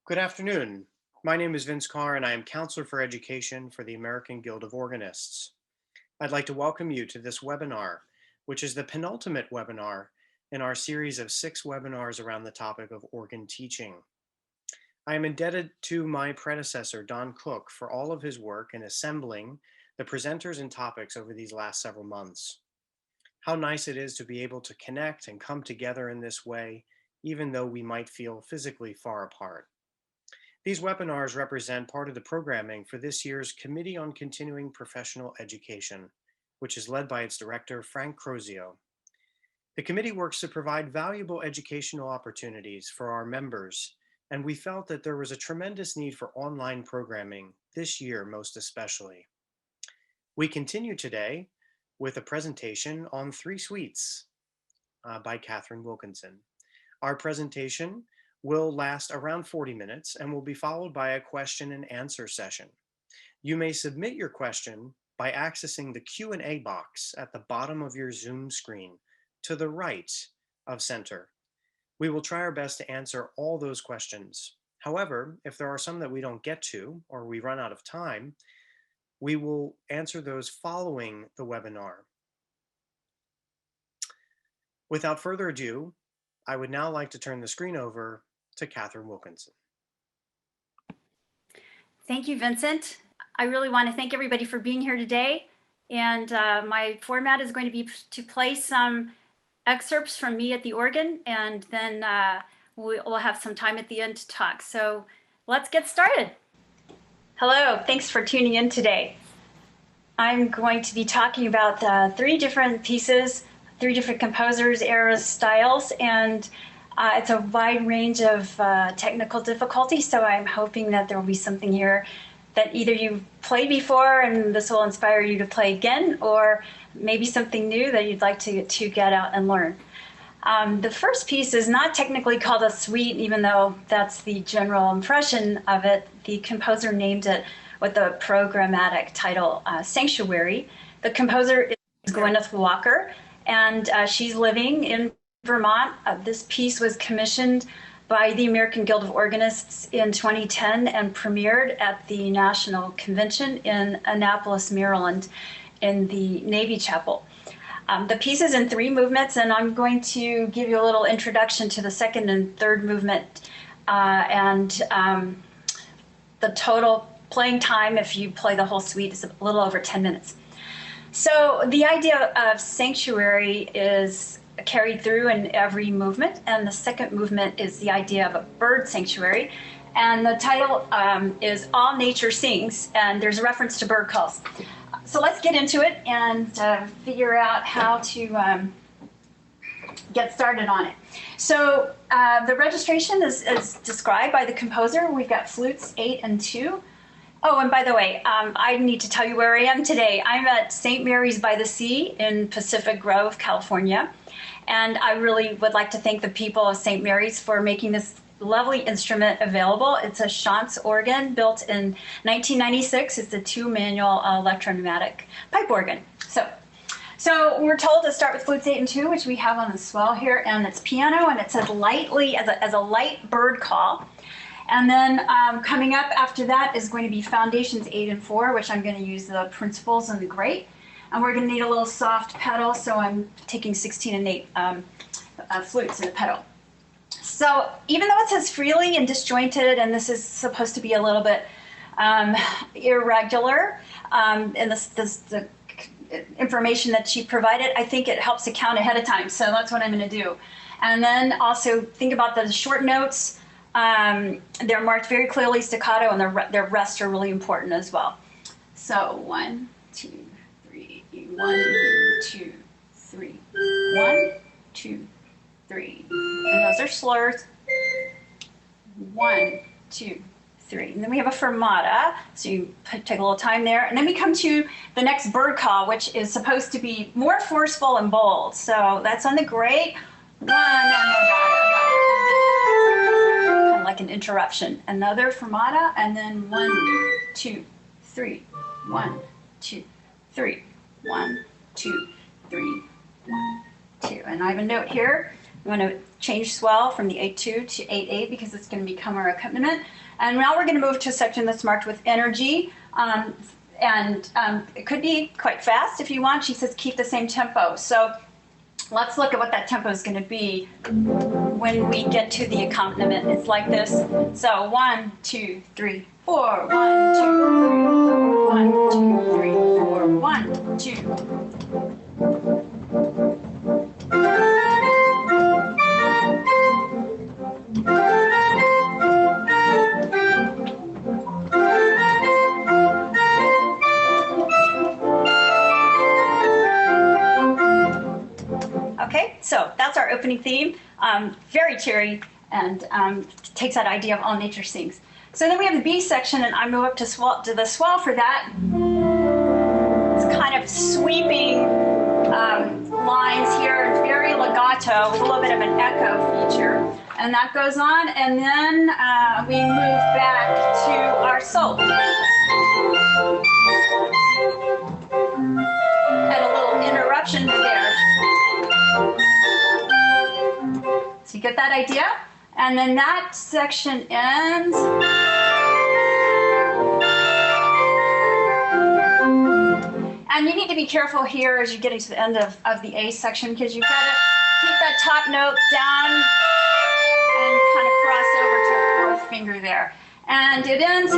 Good afternoon. My name is Vince Carr, and I am Counselor for Education for the American Guild of Organists. I'd like to welcome you to this webinar, which is the penultimate webinar in our series of 6 webinars around the topic of organ teaching. I am indebted to my predecessor, Don Cook, for all of his work in assembling the presenters and topics over these last several months. How nice it is to be able to connect and come together in this way, even though we might feel physically far apart. These webinars represent part of the programming for this year's Committee on Continuing Professional Education, which is led by its director, Frank Crozio. The committee works to provide valuable educational opportunities for our members, and we felt that there was a tremendous need for online programming this year, most especially. We continue today with a presentation on 3 suites by Cathryn Wilkinson. Our presentation will last around 40 minutes and will be followed by a question and answer session. You may submit your question by accessing the Q&A box at the bottom of your Zoom screen to the right of center. We will try our best to answer all those questions. However, if there are some that we don't get to or we run out of time, we will answer those following the webinar. Without further ado, I would now like to turn the screen over to Cathryn Wilkinson. Thank you, Vincent. I really want to thank everybody for being here today. And my format is going to be to play some excerpts from me at the organ, and then we'll have some time at the end to talk. So let's get started. Hello, thanks for tuning in today. I'm going to be talking about 3 different pieces, 3 different composers, eras, styles, and it's a wide range of technical difficulty, so I'm hoping that there will be something here that either you've played before and this will inspire you to play again, or maybe something new that you'd like to get out and learn. The first piece is not technically called a suite, even though that's the general impression of it. The composer named it with the programmatic title Sanctuary. The composer is Gwyneth Walker, and she's living in Vermont. This piece was commissioned by the American Guild of Organists in 2010 and premiered at the National Convention in Annapolis, Maryland, in the Navy Chapel. The piece is in 3 movements, and I'm going to give you a little introduction to the 2nd and 3rd movement, and the total playing time, if you play the whole suite, is a little over 10 minutes. So the idea of sanctuary is carried through in every movement, and the 2nd movement is the idea of a bird sanctuary, and the title is All Nature Sings, and there's a reference to bird calls. So let's get into it and figure out how to get started on it. So the registration is described by the composer. We've got flutes 8 and 2. Oh, and by the way, I need to tell you where I am today. I'm at St. Mary's by the Sea in Pacific Grove, California. And I really would like to thank the people of St. Mary's for making this lovely instrument available. It's a Schantz organ built in 1996. It's a 2-manual electro-pneumatic pipe organ. So we're told to start with flutes 8 and 2, which we have on the swell here, and it's piano, and it says lightly as a light bird call. And then coming up after that is going to be foundations 8 and 4, which I'm going to use the principals and the great. And we're going to need a little soft pedal, so I'm taking 16 and 8 flutes in the pedal. So even though it says freely and disjointed, and this is supposed to be a little bit irregular, and the information that she provided, I think it helps to count ahead of time. So that's what I'm going to do. And then also think about the short notes. They're marked very clearly staccato, and their rests are really important as well. So 1, 2, 3, 1, 2, 3, 1, 2, 3. And those are slurs. 1, 2, 3. And then we have a fermata, so you take a little time there. And then we come to the next bird call, which is supposed to be more forceful and bold. So that's on the great. 1, kind of like an interruption. Another fermata, and then 1, 2, 3. 1, 2, 3. 1, 2, 3. 1, 2. And I have a note here. I'm going to change swell from the 8-2 to 8-8 because it's going to become our accompaniment. And now we're going to move to a section that's marked with energy. It could be quite fast if you want. She says keep the same tempo. So let's look at what that tempo is going to be when we get to the accompaniment. It's like this. So 1, 2, 3, 4. 1, 2, 3, 4. 1, 2, 3, 4. 1, 2. Okay, so that's our opening theme. Very cheery and takes that idea of all nature sings. So then we have the B section, and I move up to the swell for that. It's kind of sweeping lines here, very legato with a little bit of an echo feature. And that goes on, and then we move back to our solo. And a little interruption there. So you get that idea? And then that section ends. And you need to be careful here as you're getting to the end of the A section, because you've got to keep that top note down and kind of cross over to the fourth finger there. And it ends.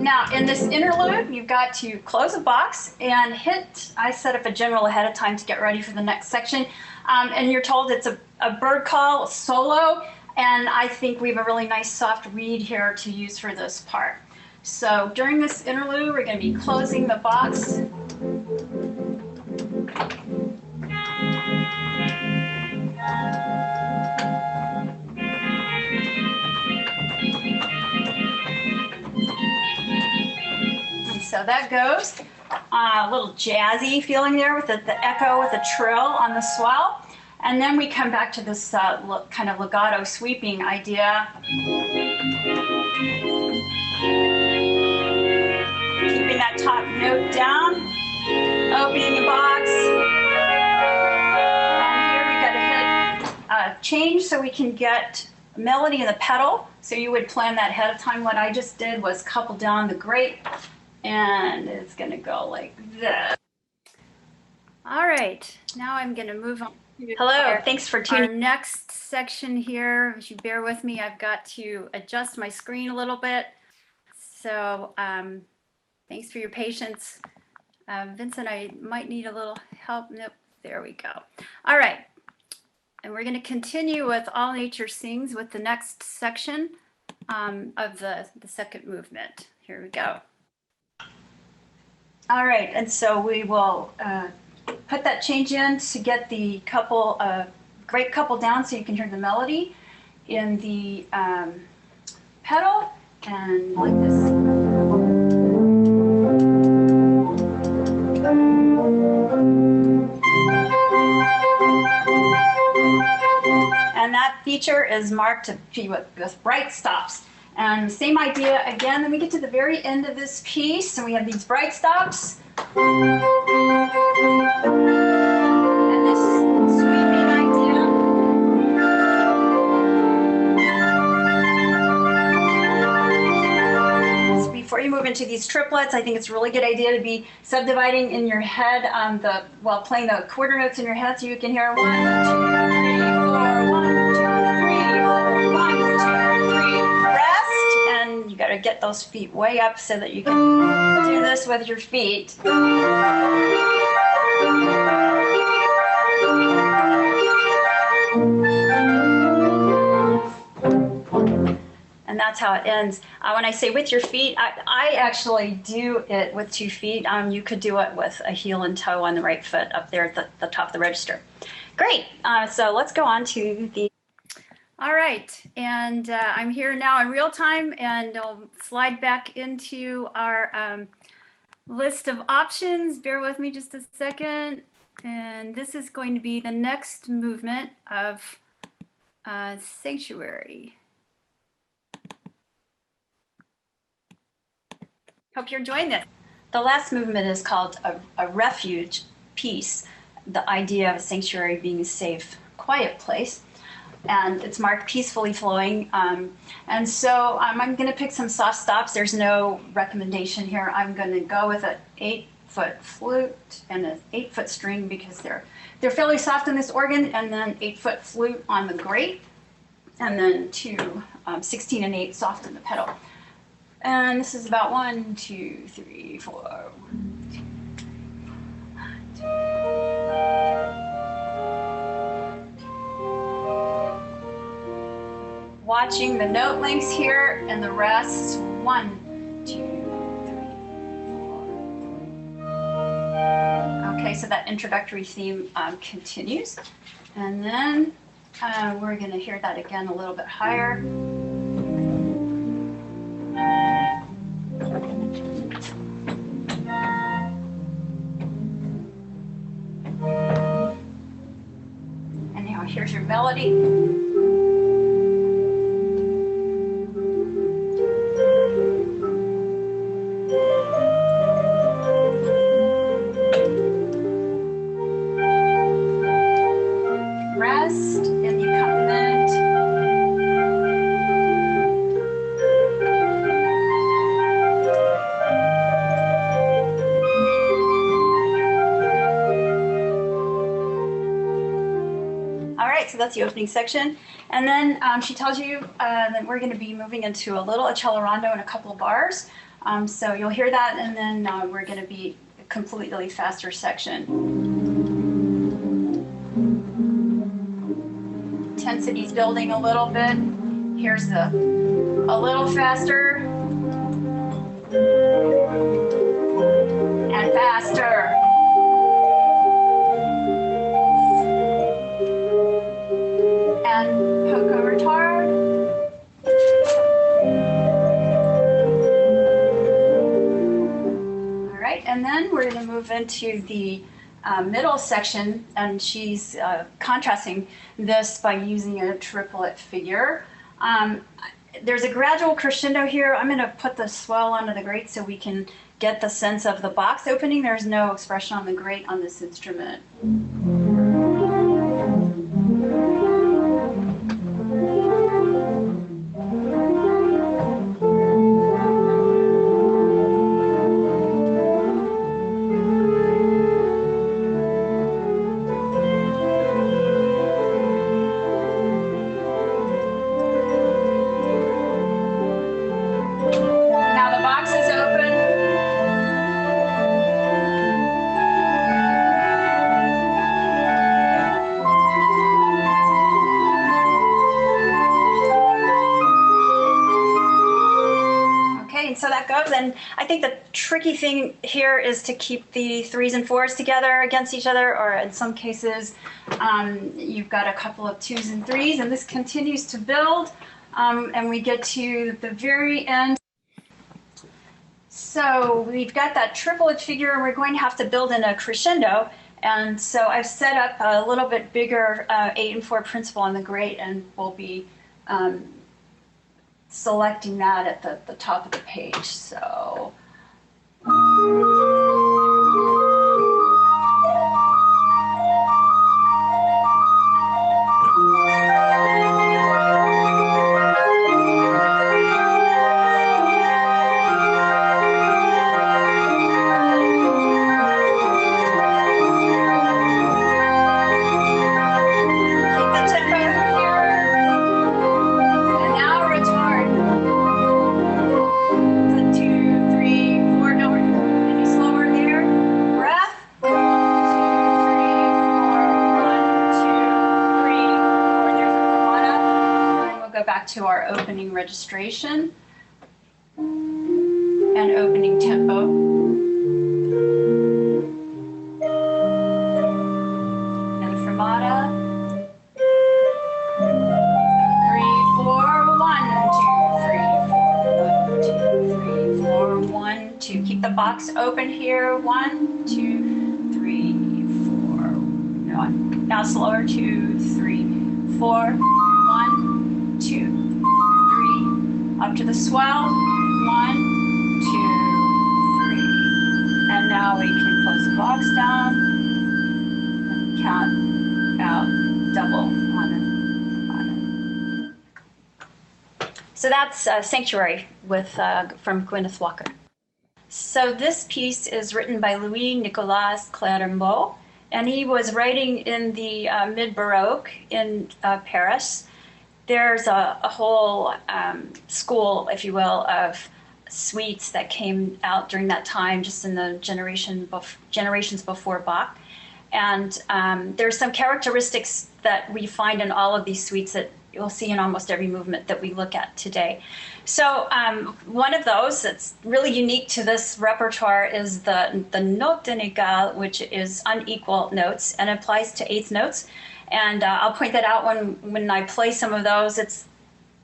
Now, in this interlude, you've got to close a box and hit. I set up a general ahead of time to get ready for the next section. And you're told it's a bird call solo. And I think we have a really nice soft reed here to use for this part. So during this interlude, we're going to be closing the box. And so that goes. A little jazzy feeling there with the echo with the trill on the swell. And then we come back to this kind of legato sweeping idea. Keeping that top note down, opening the box. And here we got to hit change so we can get melody in the pedal. So you would plan that ahead of time. What I just did was couple down the grape, and it's going to go like this. All right, now I'm going to move on. Hello, thanks for tuning. Our next section here, as you bear with me, I've got to adjust my screen a little bit. So thanks for your patience. Vincent, I might need a little help. Nope, there we go. All right, and we're going to continue with All Nature Sings with the next section of the second movement. Here we go. All right, and so we will put that change in to get the couple, grape couple down so you can hear the melody in the pedal, and like this. And that feature is marked to be with bright stops. And same idea again, then we get to the very end of this piece, and we have these bright stops. And this sweeping idea. So before you move into these triplets, I think it's a really good idea to be subdividing in your head while playing the quarter notes in your head so you can hear 1, 2, 3, 4, 1, 2, 3, 4, 1, 2, 3, rest. And you got to get those feet way up so that you can do this with your feet. And that's how it ends. When I say with your feet, I actually do it with 2 feet. You could do it with a heel and toe on the right foot up there at the top of the register. Great. So let's go on to the... All right. And I'm here now in real time, and I'll slide back into our list of options. Bear with me just a second. And this is going to be the next movement of Sanctuary. Hope you're enjoying this. The last movement is called a refuge piece, the idea of a sanctuary being a safe, quiet place. And it's marked peacefully flowing. And so I'm going to pick some soft stops. There's no recommendation here. I'm going to go with an 8-foot flute and an 8-foot string because they're fairly soft in this organ, and then 8-foot flute on the grate, and then two 16 and 8 soft in the pedal. And this is about 1, 2, 3, 4. Watching the note lengths here and the rest. 1, 2, 3, 4. Okay, so that introductory theme continues. And then we're going to hear that again a little bit higher. And now here's your melody. That's the opening section. And then she tells you that we're going to be moving into a little accelerando in a couple of bars. So you'll hear that, and then we're going to be a completely faster section. Intensity's building a little bit. Here's a little faster. And faster. And poco retard. All right, and then we're going to move into the middle section, and she's contrasting this by using a triplet figure. There's a gradual crescendo here. I'm going to put the swell onto the grate so we can get the sense of the box opening. There's no expression on the grate on this instrument. And I think the tricky thing here is to keep the 3s and 4s together against each other, or in some cases, you've got a couple of 2s and 3s, and this continues to build, and we get to the very end. So we've got that triplet figure, and we're going to have to build in a crescendo, and so I've set up a little bit bigger 8 and 4 principal on the grate, and we'll be selecting that at the top of the page. So to our opening registration and opening tempo. And fermata. 3, 4, 1, 2, 3, 4, 1, 2, 3, 4, 1, 2. Keep the box open here. 1, 2, 3, 4. Now slower. 2, 3, 4. 1, 2, 3. Up to the swell. 1, 2, 3. And now we can close the box down and count out double on it. So that's Sanctuary with from Gwyneth Walker. So this piece is written by Louis-Nicolas Clérambault, and he was writing in the mid-Baroque in Paris. There's a whole school, if you will, of suites that came out during that time, just in the generations before Bach. And there's some characteristics that we find in all of these suites that you'll see in almost every movement that we look at today. So one of those that's really unique to this repertoire is the note inégale, which is unequal notes and applies to eighth notes. And I'll point that out when I play some of those. It's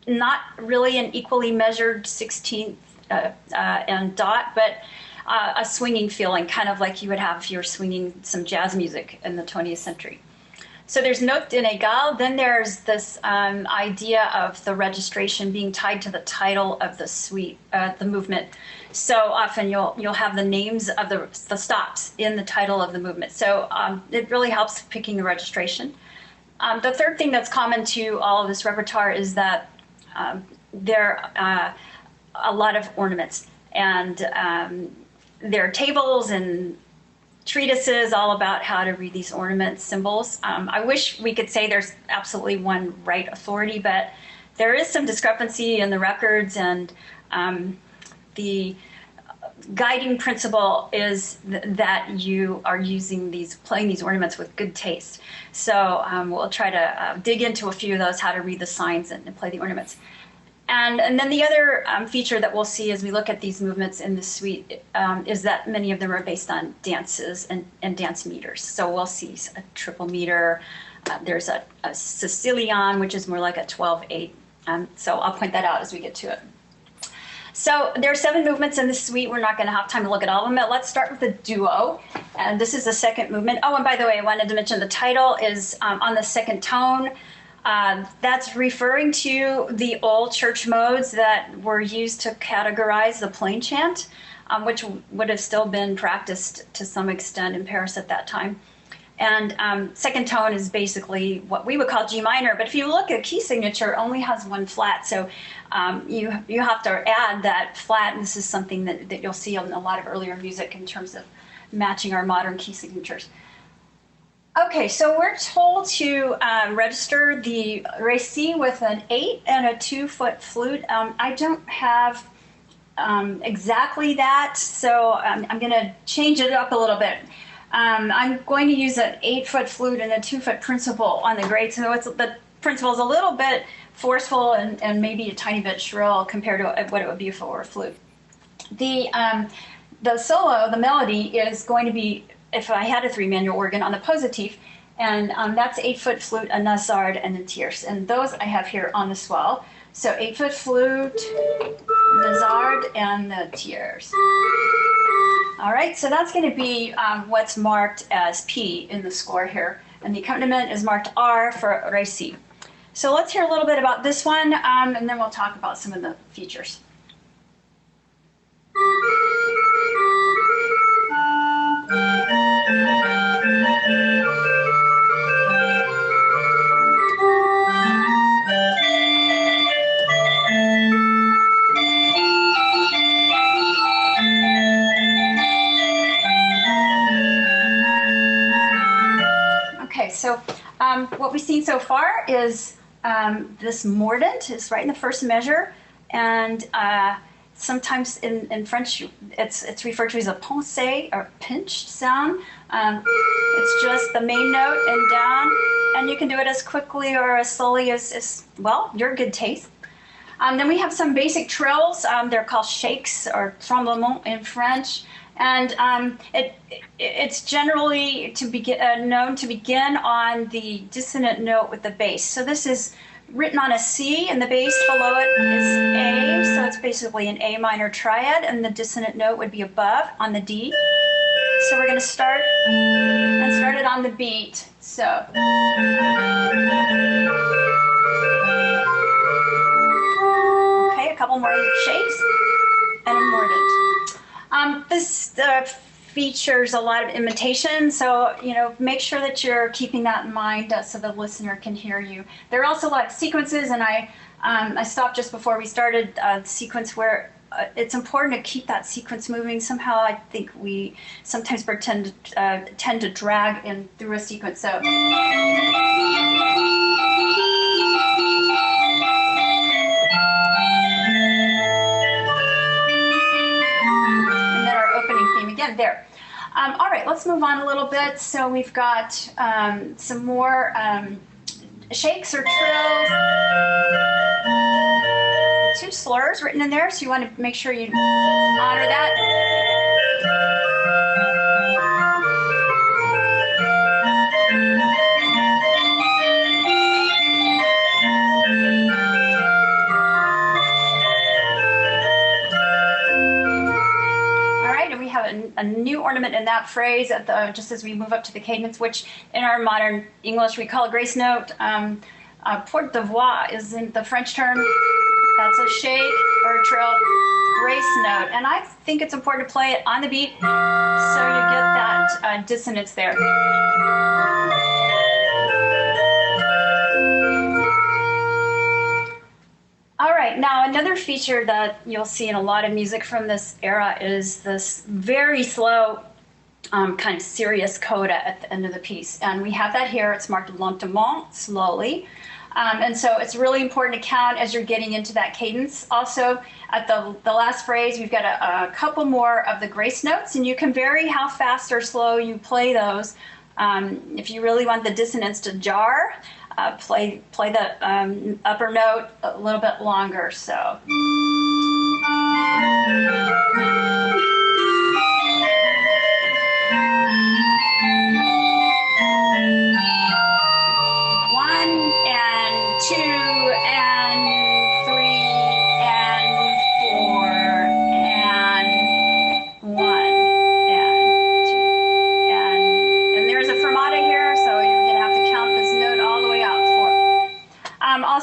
not really an equally measured 16th and dot, but a swinging feeling, kind of like you would have if you were swinging some jazz music in the 20th century. So there's note inégale. Then there's this idea of the registration being tied to the title of the suite, the movement. So often you'll have the names of the stops in the title of the movement. So it really helps picking the registration. The third thing that's common to all of this repertoire is that there are a lot of ornaments, and there are tables and treatises all about how to read these ornament symbols. I wish we could say there's absolutely one right authority, but there is some discrepancy in the records, and the guiding principle is that you are playing these ornaments with good taste. So we'll try to dig into a few of those, how to read the signs and play the ornaments. And then the other feature that we'll see as we look at these movements in the suite is that many of them are based on dances and dance meters. So we'll see a triple meter. There's a Sicilian, which is more like a 12/8. So I'll point that out as we get to it. So there are 7 movements in the suite. We're not going to have time to look at all of them, but let's start with the duo. And this is the second movement. Oh, and by the way, I wanted to mention the title is on the second tone. That's referring to the old church modes that were used to categorize the plain chant, which would have still been practiced to some extent in Paris at that time. And second tone is basically what we would call G minor, but if you look at key signature, it only has 1 flat. So you have to add that flat, and this is something that you'll see in a lot of earlier music in terms of matching our modern key signatures. Okay, so we're told to register the récit with an 8 and a 2-foot flute. I don't have exactly that, so I'm going to change it up a little bit. I'm going to use an 8-foot flute and a 2-foot principal on the grade, so the principal is a little bit forceful and maybe a tiny bit shrill compared to what it would be for a flute. The solo, the melody, is going to be, if I had a 3-manual organ, on the positif, and that's 8-foot flute, a nasard, and a tierce. And those I have here on the swell. So 8-foot flute, nasard, and the tierce. All right, so that's going to be what's marked as P in the score here. And the accompaniment is marked R for récit. So let's hear a little bit about this one, and then we'll talk about some of the features. Okay, so what we've seen so far is this mordant is right in the first measure, and sometimes in French it's referred to as a pincé or pinched sound. It's just the main note and down, and you can do it as quickly or as slowly as well, your good taste. Then we have some basic trills. They're called shakes or tremblements in French. And it's generally known to begin on the dissonant note with the bass. So this is written on a C, and the bass below it is A, so it's basically an A minor triad, and the dissonant note would be above on the D. So we're going to start it on the beat. So. Okay, a couple more shakes and a mordant. This features a lot of imitation. So, you know, make sure that you're keeping that in mind so the listener can hear you. There are also a lot of sequences, and I stopped just before we started the sequence where it's important to keep that sequence moving. Somehow I think we sometimes tend to drag in through a sequence. So. Again, there. All right, let's move on a little bit. So we've got some more shakes or trills. 2 slurs written in there, so you want to make sure you honor that. A new ornament in that phrase at the, just as we move up to the cadence, which in our modern English we call a grace note. Porte de voix is in the French term. That's a shake or a trill, grace note. And I think it's important to play it on the beat so you get that dissonance there. All right, now another feature that you'll see in a lot of music from this era is this very slow, kind of serious coda at the end of the piece. And we have that here, it's marked lentement, slowly. And so it's really important to count as you're getting into that cadence. Also, at the last phrase, we've got a couple more of the grace notes, and you can vary how fast or slow you play those. If you really want the dissonance to jar, play the upper note a little bit longer. So.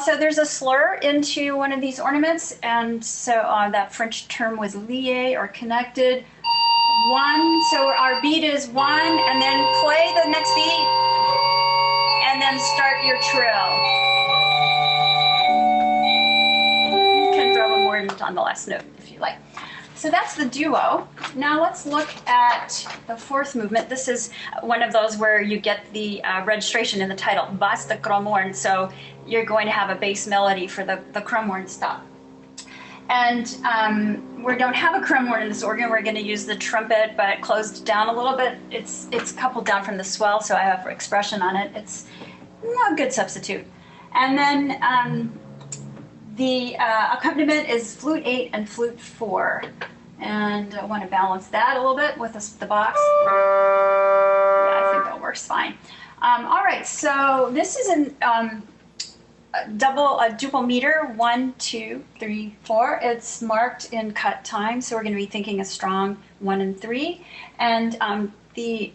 So there's a slur into one of these ornaments, and so that French term was lié or connected. 1, so our beat is 1, and then play the next beat, and then start your trill. You can throw a mordant on the last note if you like. So that's the duo. Now let's look at the 4th movement. This is one of those where you get the registration in the title, basse de cromorne. So you're going to have a bass melody for the cromorne stop. And we don't have a cromorne in this organ. We're going to use the trumpet, but closed down a little bit. It's coupled down from the swell, so I have expression on it. It's a good substitute. And then the accompaniment is flute 8 and flute 4. And I want to balance that a little bit with the box. Yeah, I think that works fine. All right, so this is a duple meter, 1, 2, 3, 4. It's marked in cut time, so we're going to be thinking a strong 1 and 3. And the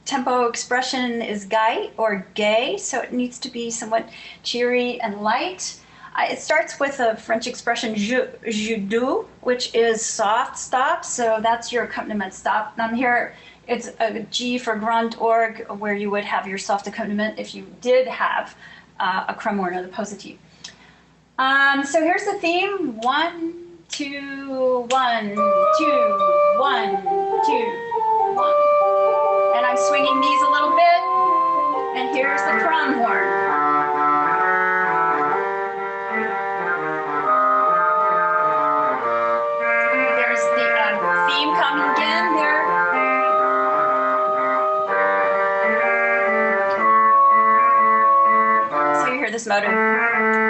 tempo expression is gai or gay, so it needs to be somewhat cheery and light. It starts with a French expression je doux, which is soft stop, so that's your accompaniment stop. And here it's a G for grand orgue, where you would have your soft accompaniment if you did have a cromorne or the positive. So here's the theme: 1, 2, 1, 2, 1, 2, 1. And I'm swinging these a little bit, and here's the cromhorn. This motive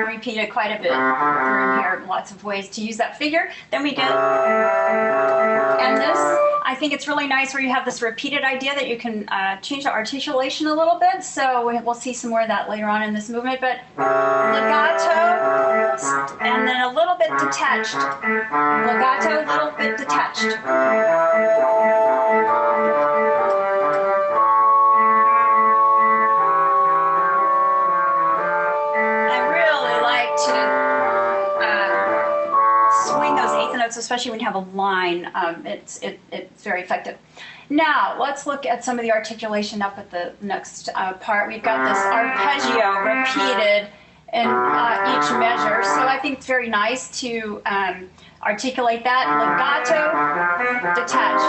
repeated quite a bit through here, lots of ways to use that figure. Then we get, and this, I think it's really nice where you have this repeated idea that you can change the articulation a little bit. So we'll see some more of that later on in this movement, but legato, and then a little bit detached. Legato, a little bit detached. notes, especially when you have a line, it's very effective. Now, let's look at some of the articulation up at the next part. We've got this arpeggio repeated in each measure. So I think it's very nice to articulate that. Legato, detach.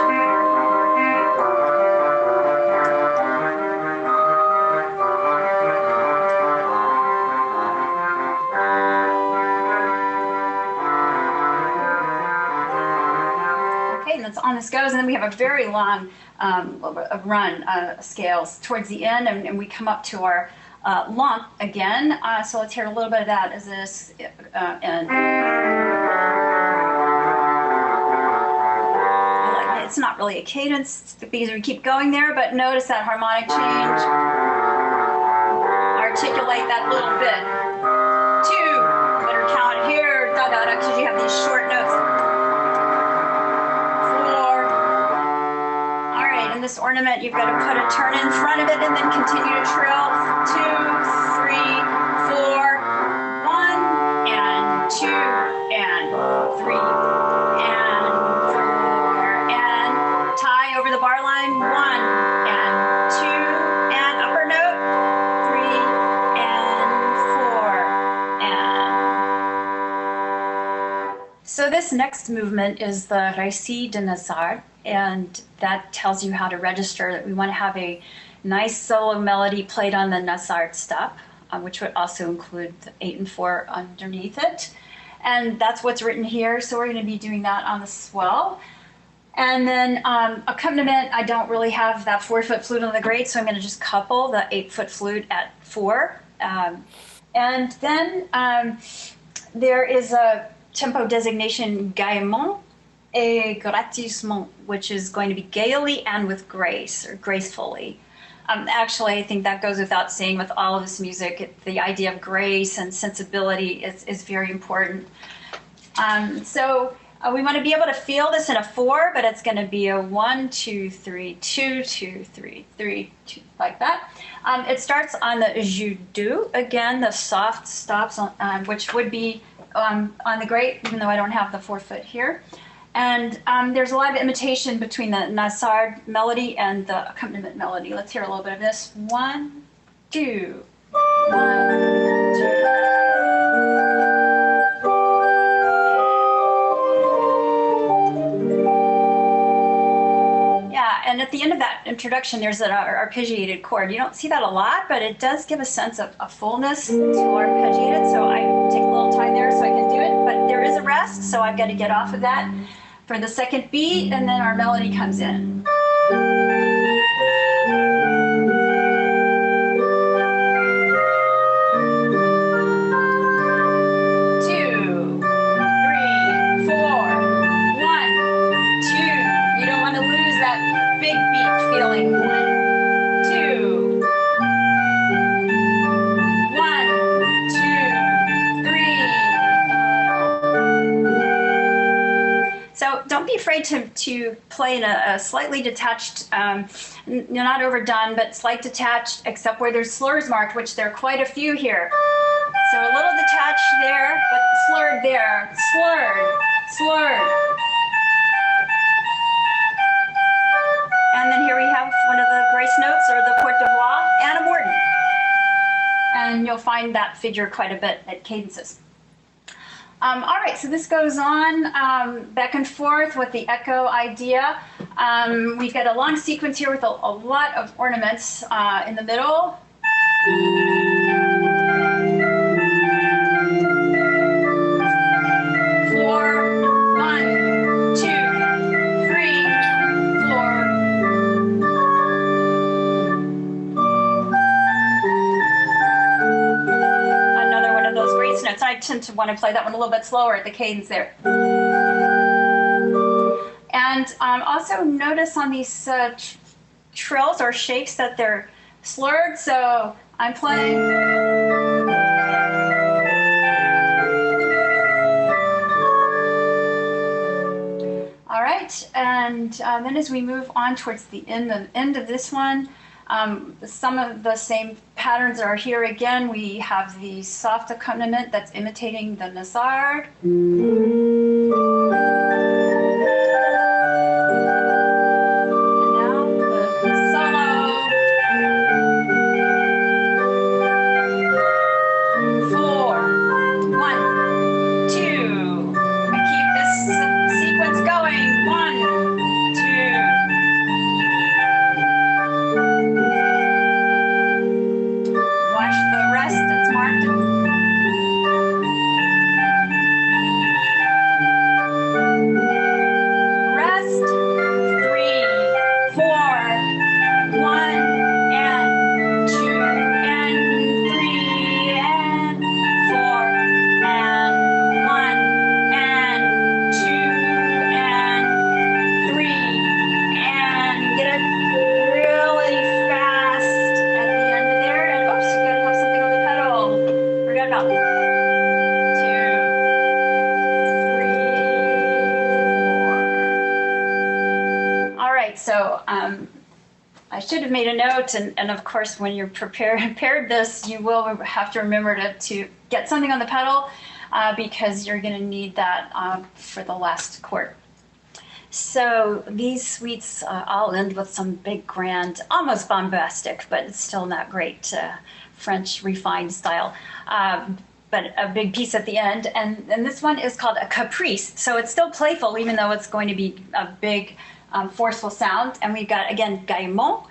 On this goes, and then we have a very long run scales towards the end, and we come up to our lump again. So let's hear a little bit of that as this end. It's not really a cadence because we keep going there, but notice that harmonic change. Articulate that little bit. 2, better count here, da da da, because you have these short notes. This ornament, you've got to put a turn in front of it and then continue to trill. 2, 3, 4, 1, and 2, and 3, and 4, and tie over the bar line. 1, and 2, and upper note. 3, and 4, and. So this next movement is the Récit de Nasard. And that tells you how to register that we want to have a nice solo melody played on the Nasard step, which would also include the 8 and 4 underneath it. And that's what's written here. So we're going to be doing that on the swell. And then accompaniment, I don't really have that 4-foot flute on the grate, so I'm going to just couple the 8-foot flute at 4. And then there is a tempo designation gaiement et gracieusement, which is going to be gaily and with grace, or gracefully. Actually, I think that goes without saying with all of this music. The idea of grace and sensibility is very important. So we want to be able to feel this in a 4, but it's going to be a 1, 2, 3, 2, 2, 3, 3, 2, like that. It starts on the jeu deux, again, the soft stops, which would be on the grate, even though I don't have the 4-foot here. And there's a lot of imitation between the Nasard melody and the accompaniment melody. Let's hear a little bit of this. 1, 2, 1, 2. Yeah, and at the end of that introduction, there's an arpeggiated chord. You don't see that a lot, but it does give a sense of a fullness to arpeggiated. So I take a little time there so I can do it, but there is a rest, so I've got to get off of that for the second beat, and then our melody comes in. 2, 3, 4, 1, 2. You don't want to lose that big beat feeling. 1, 2. 1, 2, 3. So don't be afraid to play in a slightly detached, not overdone, but slight detached, except where there's slurs marked, which there are quite a few here. So a little detached there, but slurred there, slurred, slurred. And then here we have one of the grace notes, or the Porte de Voix, and a mordent. And you'll find that figure quite a bit at cadences. All right, so this goes on back and forth with the echo idea. We've got a long sequence here with a lot of ornaments in the middle. 4, 1, 2, 3, 4. Another one of those grace notes. I tend to want to play that one a little bit slower at the cadence there. And also notice on these trills or shakes that they're slurred. So I'm playing. All right, and then as we move on towards the end of this one, some of the same patterns are here again. We have the soft accompaniment that's imitating the Nasard. right, so I should have made a note, and of course, when you're prepared this, you will have to remember to get something on the pedal because you're going to need that for the last chord. So these suites all end with some big, grand, almost bombastic, but it's still not great French refined style. But a big piece at the end, and this one is called a caprice. So it's still playful, even though it's going to be a big, forceful sound. And we've got, again, Gaillemot.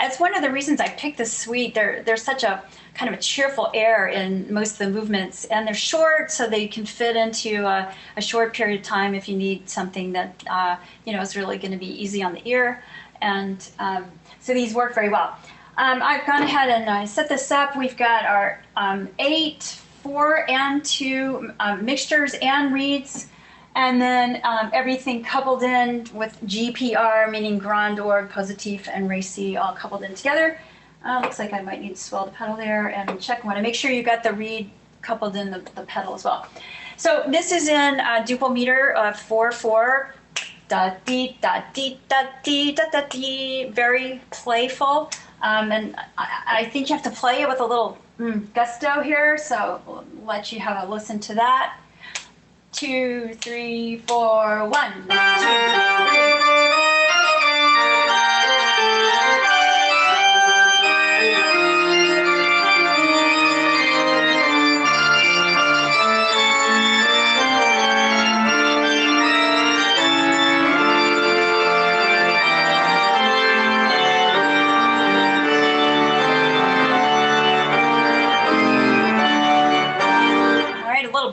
It's one of the reasons I picked this suite. There's such a kind of a cheerful air in most of the movements, and they're short, so they can fit into a short period of time if you need something that is really going to be easy on the ear. And so these work very well. I've gone ahead and set this up. We've got our 8, 4, and 2 mixtures and reeds, and then everything coupled in with GPR, meaning Grand Orgue, Positif, and Récit, all coupled in together. Looks like I might need to swell the pedal there and check. I want to make sure you got the reed coupled in the pedal as well. So this is in duple meter 4/4, da dee da dee da dee da da dee, very playful, and I think you have to play it with a little gusto here, so we'll let you have a listen to that. 2, 3, 4, 1, 2, 3.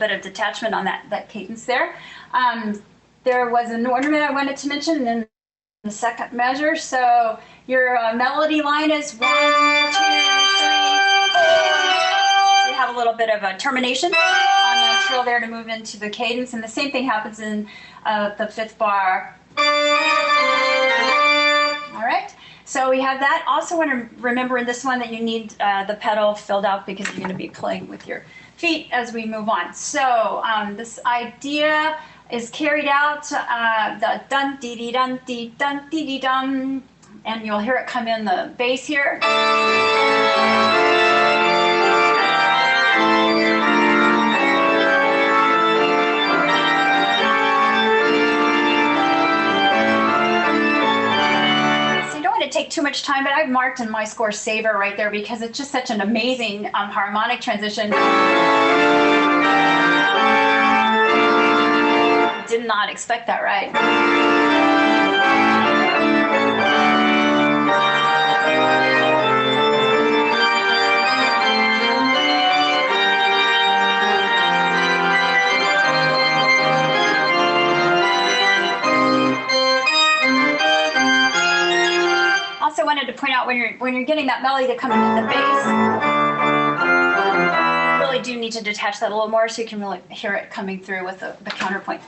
Bit of detachment on that cadence there. There was an ornament I wanted to mention in the second measure. So your melody line is 1, 2, 3, 4. So you have a little bit of a termination on the trill there to move into the cadence, and the same thing happens in the 5th bar. All right. So we have that. Also want to remember in this one that you need the pedal filled out because you're going to be playing with your feet as we move on. So this idea is carried out, the dun dee dee dun dee dun dee dee dum, and you'll hear it come in the bass here. Take too much time, but I've marked in my score saver right there because it's just such an amazing harmonic transition. Did not expect that, right? Also wanted to point out when you're getting that melody to come into the bass, you really do need to detach that a little more so you can really hear it coming through with the counterpoint.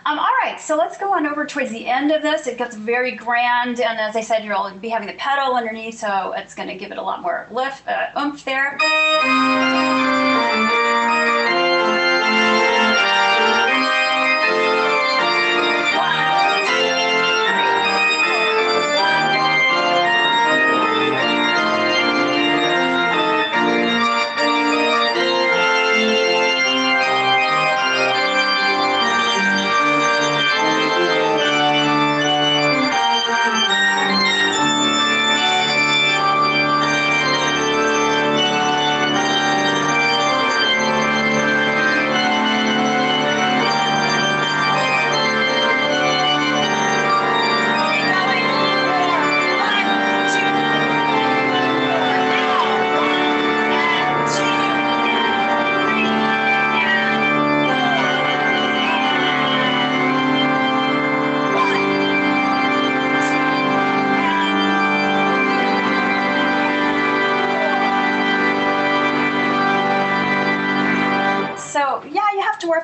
All right, so let's go on over towards the end of this. It gets very grand, and as I said, you'll be having the pedal underneath, so it's going to give it a lot more lift, oomph there.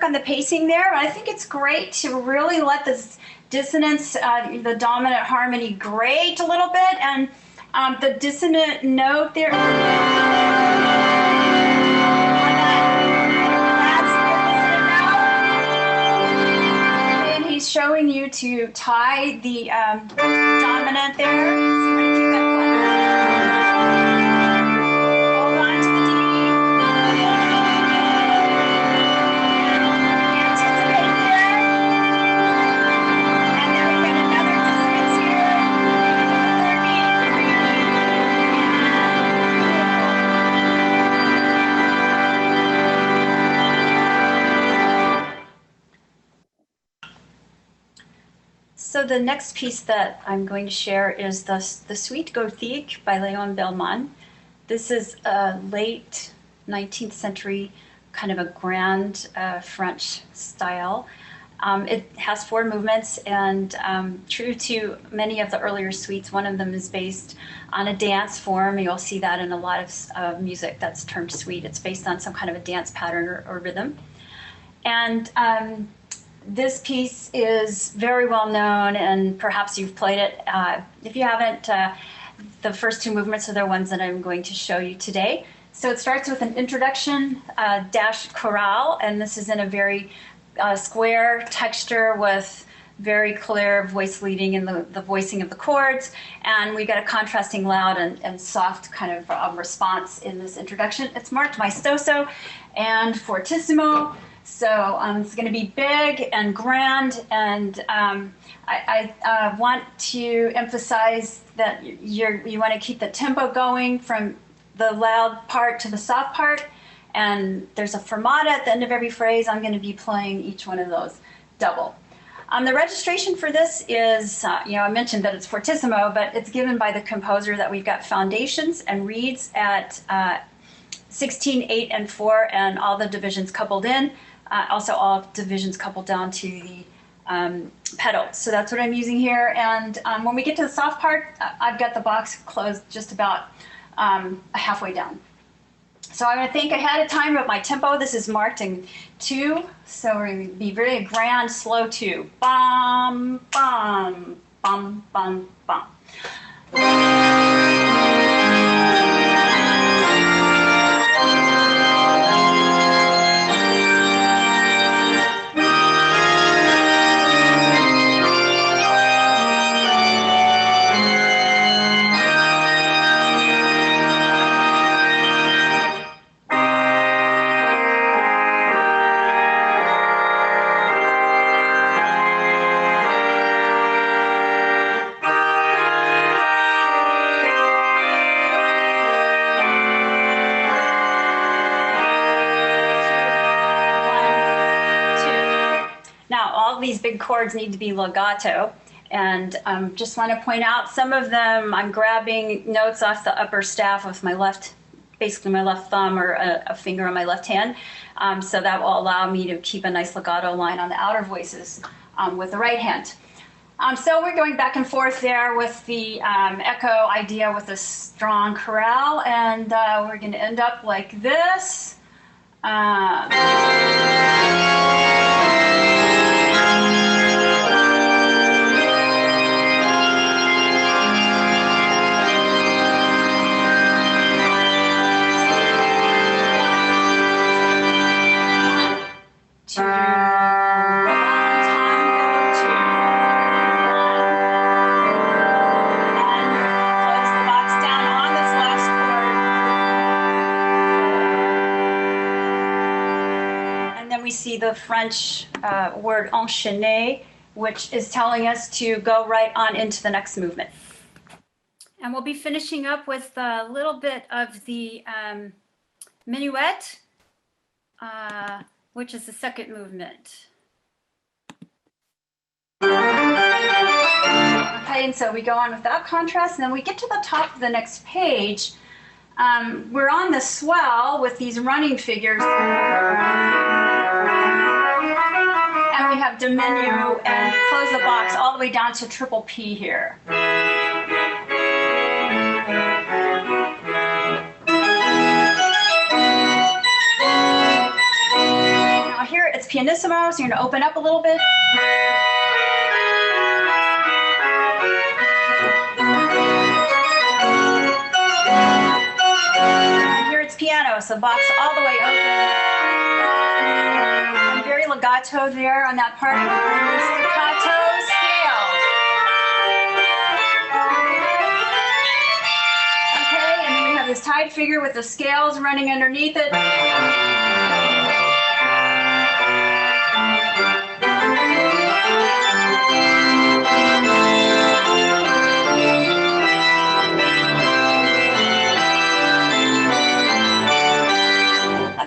On the pacing there, but I think it's great to really let this dissonance, the dominant harmony grate a little bit, and the dissonant note there. And he's showing you to tie the dominant there. So we're going to keep that one. Hold on to the D. Anticipate here. And then we get another dissonance here. Third beat. So the next piece that I'm going to share is the Suite Gothique by Boëllmann. This is a late 19th century kind of a grand French style. It has 4 movements, and true to many of the earlier suites, one of them is based on a dance form. You'll see that in a lot of music that's termed suite. It's based on some kind of a dance pattern or rhythm. And this piece is very well known, and perhaps you've played it. If you haven't, the first 2 movements are the ones that I'm going to show you today. So it starts with an introduction dash chorale, and this is in a very square texture with very clear voice leading in the voicing of the chords. And we get a contrasting loud and soft kind of response in this introduction. It's marked maestoso and fortissimo. So it's going to be big and grand, and I want to emphasize that you want to keep the tempo going from the loud part to the soft part, and there's a fermata at the end of every phrase. I'm going to be playing each one of those double. The registration for this is, I mentioned that it's fortissimo, but it's given by the composer that we've got foundations and reeds at 16, 8, and 4, and all the divisions coupled in. Also all divisions coupled down to the pedal. So that's what I'm using here. And when we get to the soft part, I've got the box closed just about halfway down. So I'm going to think ahead of time of my tempo. This is marked in 2. So we're going to be very grand, slow 2. Bum, bum, bum, bum, bum. These big chords need to be legato, and just want to point out some of them I'm grabbing notes off the upper staff with my left, basically my left thumb or a finger on my left hand, so that will allow me to keep a nice legato line on the outer voices with the right hand. So we're going back and forth there with the echo idea with a strong chorale, and we're going to end up like this. See the French word enchaîner, which is telling us to go right on into the next movement. And we'll be finishing up with a little bit of the minuet, which is the second movement. Okay, and so we go on without contrast, and then we get to the top of the next page. We're on the swell with these running figures. And we have diminuo and close the box all the way down to triple P here. Now here it's pianissimo, so you're going to open up a little bit. And here it's piano, so box all the way open. Very legato there on that part. Staccatos. this tied figure with the scales running underneath it.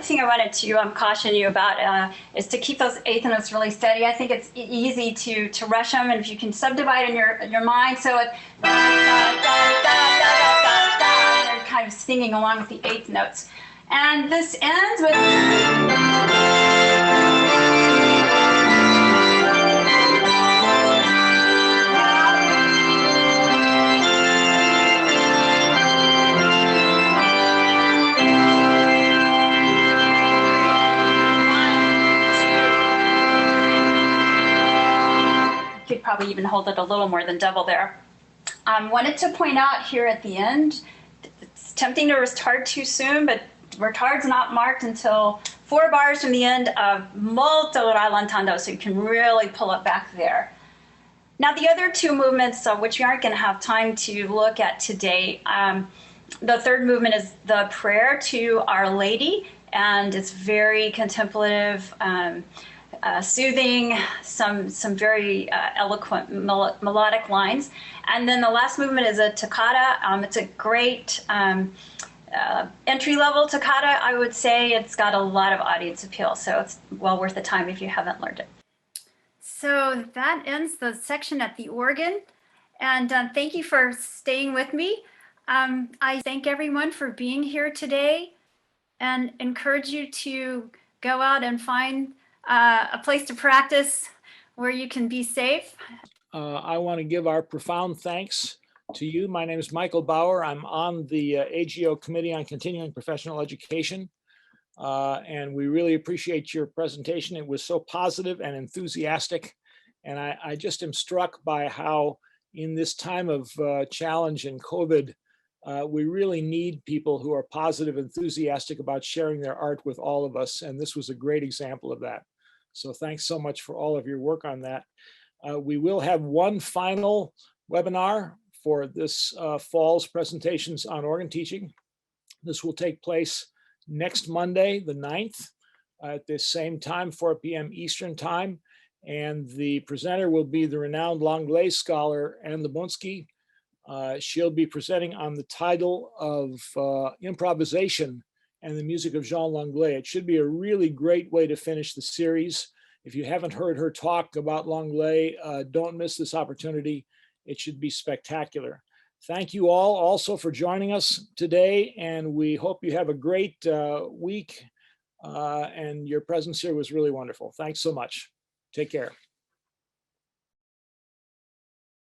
Thing I wanted to caution you about is to keep those eighth notes really steady. I think it's easy to rush them, and if you can subdivide in your mind, so it's you're kind of singing along with the eighth notes. And this ends with could probably even hold it a little more than double there. Wanted to point out here at the end, it's tempting to retard too soon, but retard's not marked until 4 bars from the end of molto rallentando, so you can really pull it back there. Now the other 2 movements, which we aren't going to have time to look at today, the third movement is the prayer to Our Lady, and it's very contemplative, soothing, some very eloquent melodic lines. And then the last movement is a toccata. It's a great entry-level toccata, I would say. It's got a lot of audience appeal, so it's well worth the time if you haven't learned it. So that ends the section at the organ. And thank you for staying with me. I thank everyone for being here today and encourage you to go out and find a place to practice where you can be safe. I want to give our profound thanks to you. My name is Michael Bauer. I'm on the AGO Committee on Continuing Professional Education. And we really appreciate your presentation. It was so positive and enthusiastic. And I just am struck by how in this time of challenge and COVID, we really need people who are positive, enthusiastic about sharing their art with all of us. And this was a great example of that. So thanks so much for all of your work on that. We will have one final webinar for this fall's presentations on organ teaching. This will take place next Monday, the 9th, at the same time, 4 p.m. Eastern time. And the presenter will be the renowned Langlais scholar, Anne Lebonsky. She'll be presenting on the title of Improvisation and the Music of Jean Langlais. It should be a really great way to finish the series. If you haven't heard her talk about Langlais, don't miss this opportunity. It should be spectacular. Thank you all also for joining us today, and we hope you have a great week. And your presence here was really wonderful. Thanks so much. Take care.